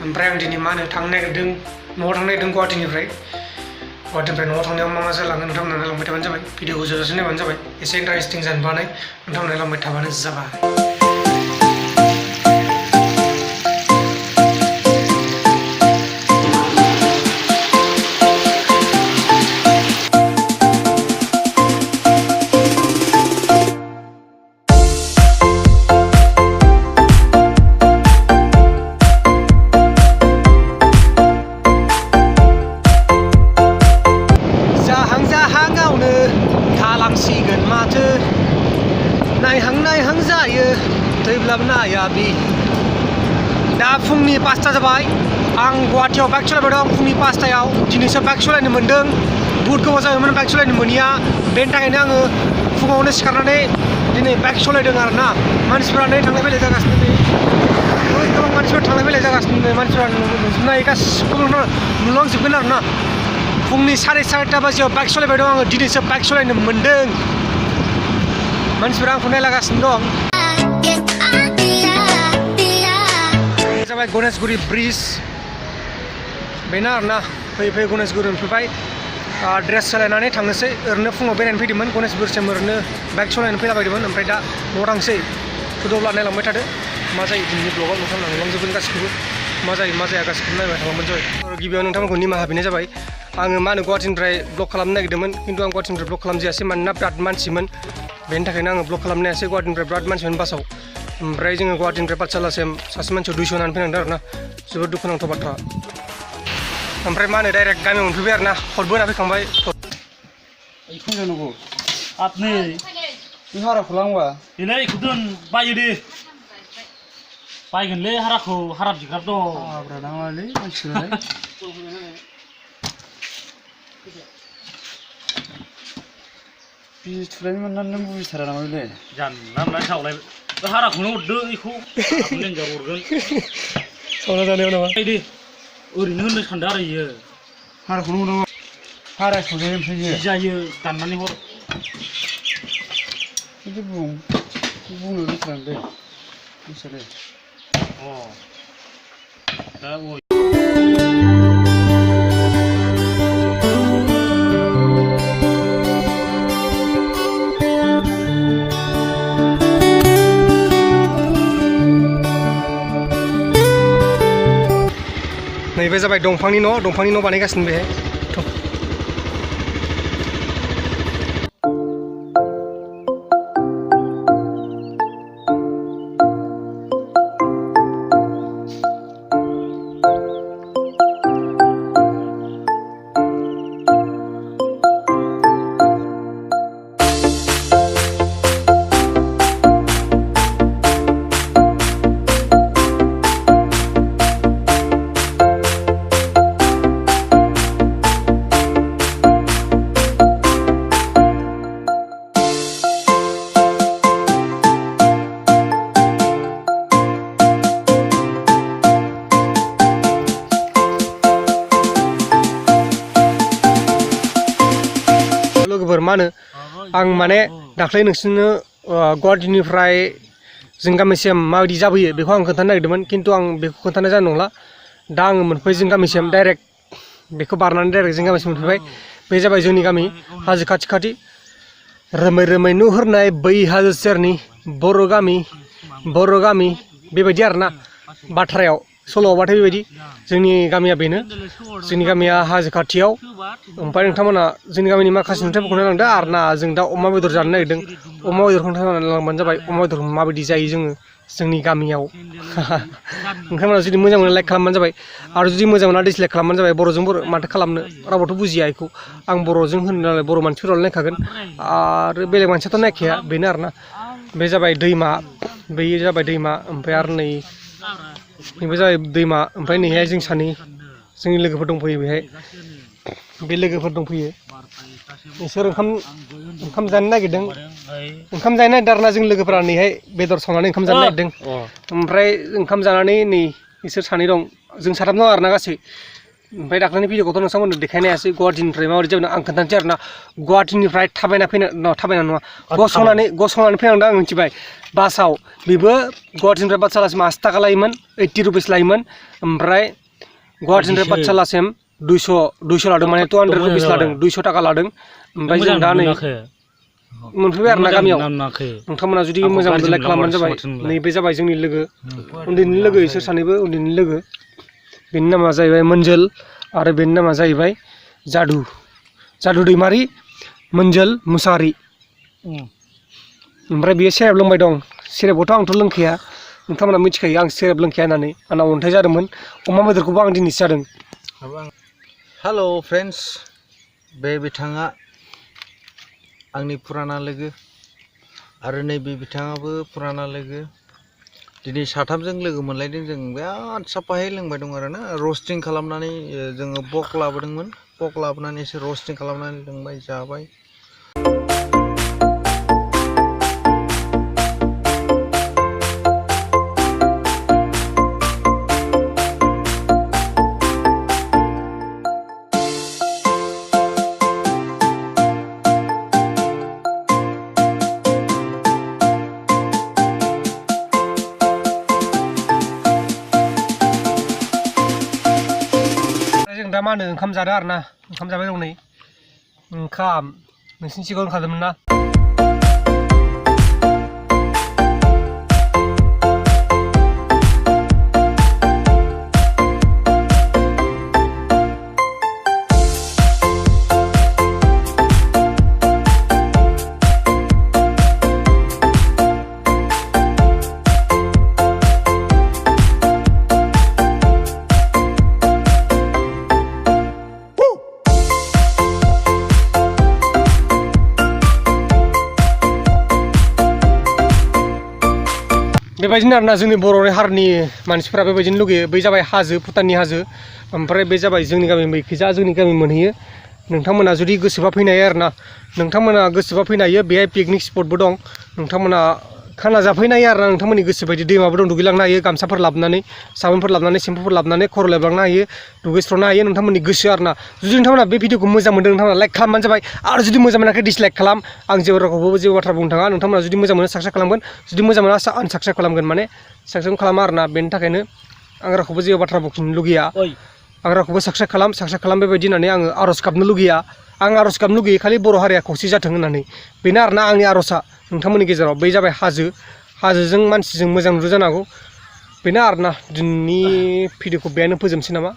ओमफ्राय आं दिनै मा होनो थांनो नागिरदों न'आव थांनो नागिरदों गुवाहाटीनिफ्राय न'आव थांनायाव मा जालाङो नोंथांमोना नायलांबाय थाबानो जाबाय भिडिअखौ जोबजासिम नायबानो जाबाय एसे इन्टारेस्टिं जानो बानाय नोंथांमोना नायलांबाय थाबानो जाबाय नायहां जायो थैब्लाबो नायाबि दा फुंनि 5टा जाबाय आं गुवाहाटीयाव बाइक सालायबाय दं फुंनि 5टायाव दिनैसो बाइक सालायनो मोन्दों बुहुत गोबाव जाबायमोन बाइक सालायनो मोनिया बेनि थाखायनो आङो फुङावनो सिखारनानै दिनै बाइक सालायदों आरो ना मानसिफोरा नै थांलाय फैलाय जागासिनो गोबां मानसिफोर थांलाय फैलाय जागासिनो मानसिफोरा नुजोबनाय गासिखौबो नुलांजोबगोन आरो ना फुंनि 4:30 बाजियाव बाइक सालायबाय दं आङो दिनैसो बाइक सालायनो मोन्दों मानसिफोरा आंखौ नायलागासिनो दं जाबाय गणेशगुरि ब्रिज बेनो आरोना फैयै गणेशगुरि मोनफैबाय ड्रेस सोलायनानै थांनोसै ओरैनो फुङाव बेरायनो फैदोंमोन गणेशगुरिसिम ओरैनो बाइक सालायनो फैलाबायदोंमोन ओमफ्राय दा न'आव थांसै फट'ब्ला नायलांबाय थादो मा जायो दिनैनि ब्लगाव नोंथांमोना नुलांजोबगोन गासिखौबो मा जाया गासिखौबो नायबाय थालांबानो जाबाय गिबियाव नोंथांमोनखौ निमाहा बिनाय जाबाय आङो मा होनो गुवाहाटीनिफ्राय ब्लग खालामनो नागिरदोंमोन खिन्थु आं गुवाहाटीनिफ्राय ब्लग खालामजायासै मानोना बिराद मानसिमोन बेनि थाखायनो आङो ब्लग खालामनो हायासै गुवाहाटीनिफ्राय बिराद मानसिमोन बासाव ओमफ्राय जोङो गुवाहाटीनिफ्राय पाठशालासिम सासे मानसियाव 200 होनानै फैनांदों आरो ना जोबोद दुखुनांथाव बाथ्रा ओमफ्राय मा होनो डाइरेक्ट गामियाव मोनफैबाय आरो ना हरबो होना फैखांबाय फैनांगौ आपनि बे हाराखौ लांबा बेलाय बेखौ दोन बायो दे बायगोनलै हाराखौ हारा बिग्राब दं हाब्रा नाङालै मानसिफोरालाय बिजि थुलायनो मोननानै नों बुजिथारा नामा बेलाय जानला मोनला सावलाय बे हाराखौनो हरदो बेखौ लेन्जाव हरगोन सावना जानायाव नामा बायदे ओरैनो होननो सानदों आरो इयो हाराखौनो हरनांगौ हारा सावजायो ओमफ्राय जायो दाननानै हर बिदि बुंनो रोंथारालै मिथियालै दा नैबे जाबाय दंफांनि न' बानायगासिनो बेहाय लोगोफोर मा होनो आं माने दाख्लै नोंसोरनो गुवाहाटीनिफ्राय जों गामिसिम माबायदि जाबोयो बेखौ आं खोन्थानो नागिरदोंमोन खिन्थु आं बेखौ खोन्थानाय जानाय नंला दा आङो मोनफैबाय जों गामिसिम डाइरेक्ट बेखौ बारनानै डाइरेक्ट जों गामिसिम मोनफैबाय बे जाबाय जोंनि गामि हाजो खाथि रोमै रोमै नुहुरनाय बै हाजो सेरनि बर' गामि बेबायदि आरोना बाथ्रायाव सल'बाथाय बेबायदि जोंनि गामिया बेनो जोंनि गामिया हाजो खाथियाव ओमफ्राय नोंथांमोना जोंनि गामिनि माखासे नुथायफोरखौ नायलांदो आरो ना जों दा अमा बेदर जानो नागिरदों अमा बेदरखौ नोंथांमोना नायलांबानो जाबाय अमा बेदरखौ माबायदि जायो जोङो जोंनि गामियाव नोंथांमोना जुदि मोजां मोनो लाइक खालामबानो जाबाय आरो जुदि मोजां मोना डिसलाइक खालामबानो जाबाय बर'जों बर' माथो खालामनो रावबोथ' बुजिया बेखौ आं बर'जों होनो नालाय बर' मानसिफोराल' नायखागोन आरो बेलेग मानसियाथ' नायखाया बेनो आरोना बे जाबाय दैमा बेयो जाबाय दैमा ओमफ्राय आरो नैबे जाबाय दैमा ओमफ्राय नैहाय जोंनि लोगोफोर दंफैयो बेहाय बे लोगोफोर दंफैयो बिसोर ओंखाम जानो नागिरदों ओंखाम जानो नागिरदों आरोना जों लोगोफोरा नैहाय बेदर संनानै ओंखाम जानो नागिरदों ओमफ्राय ओंखाम जानानै नै बिसोर सानै दं जों साथाम दं आरोना गासै ओमफ्राय दाख्लैनि भिडिअखौथ' नोंथांमोननो देखायनो हायासै गुवाहाटिनिफ्राय माबायदि जाबोदों आं खोन्थानोसै आरोना गुवाहाटिनिफ्राय थाबायना नङा गसंनानै फैनांदों आं मिथिबाय बासाव बेबो गुवाहाटिनिफ्राय पाठशालासिम 80 थाखा लायोमोन 80 रुपिस लायोमोन ओमफ्राय गुवाहाटिनिफ्राय पाठशालासिम 200 लादों माने 200 रुपिस लादों 200 थाखा लादों ओमफ्राय जों दा नै मोनफैबाय आरोना गामियाव नोंथांमोना जुदि मोजां मोनदों लाइक खालामबानो जाबाय नैबे जाबाय जोंनि लोगो उन्दैनि लोगो इसोर सानैबो उन्दैनि लोगो बेनि नामा जाहैबाय मोनजोल आरो बेनि नामा जाहैबाय जादु दैमारि मोनजोल मुसाहारि ओमफ्राय बियो सेरेब लोंबाय दं सेरेबखौथ' आंथ' लोंखाया नोंथांमोना मिथिखायो आं सेरेब लोंखाया होननानै आंनाव अन्थाइ जादोंमोन अमा बेदरखौबो आं दिनैसो जादों हेलो फ्रेंड्स बे बिथाङा आंनि पुराना लोगो आरो नैबे बिथाङाबो पुराना लोगो दिनै साथामजों लोगो मोनलायदों जों बिराद साफायै लोंबाय दं आरोना रस्टिं खालामनानै जोङो बक लाबोदोंमोन बक लाबोनानै एसे रस्टिं खालामनानै लोंबाय जाबाय दा मा होनो ओंखाम जादों आरोना ओंखाम जाबाय दं नै ओंखाम नोंसिनि सिगाङाव ओंखारदोंमोन ना बेबायदिनो आरोना जोंनि बर'नि हारिनि मानसिफोरा बेबायदिनो लुगैयो बै जाबाय हाजो भुटाननि हाजो ओमफ्राय बे जाबाय जोंनि गामि मैखिजा जोंनि गामि मोनहैयो नोंथांमोना जुदि गोसोबा फैनो हायो आरोना नोंथांमोना गोसोबा फैनो हायो बेहाय पिकनिक स्पटबो दं नोंथांमोना खाना जाफैनो हायो आरोना नोंथांमोननि गोसो बायदि दैमाबो दं दुगैलांनो हायो गामसाफोर लाबोनानै साबोनफोर लाबोनानै सेम्पुफोर लाबोनानै खर' लोबलांनो हायो दुगैस्र'नो हायो नोंथांमोननि गोसो आरोना जुदि नोंथांमोना बे भिडिअखौ मोजां मोनदों नोंथांमोना लाइक खालामबानो जाबाय आरो जुदि मोजां मोनाखै डिसलाइक खालाम आं जेबो रावखौबो जेबो बाथ्रा बुंनो थाङा नोंथांमोना जुदि मोजां मोनो साबस्क्राइब खालामगोन जुदि मोजां मोना आनसाबस्क्राइब खालामगोन माने साबस्क्राइब खालामा आरोना बेनि थाखायनो आं रावखौबो जेबो बाथ्रा बुंनो लुगैया आं रावखौबो साबस्क्राइब खालाम बेबायदि होननानै आङो आर'ज गाबनो लुगैया आं आर'ज गाबनो लुगैयो खालि बर' हारिया खौसे जाथों होननानै बेनो आरोना आंनि आर'जआ नोंथांमोननि गेजेराव बै जाबाय हाजोजों मानसिजों मोजां नुदों जानो हागौ बेनो आरोना दिनैनि भिडिअखौ बेयावनो फोजोबनोसै नामा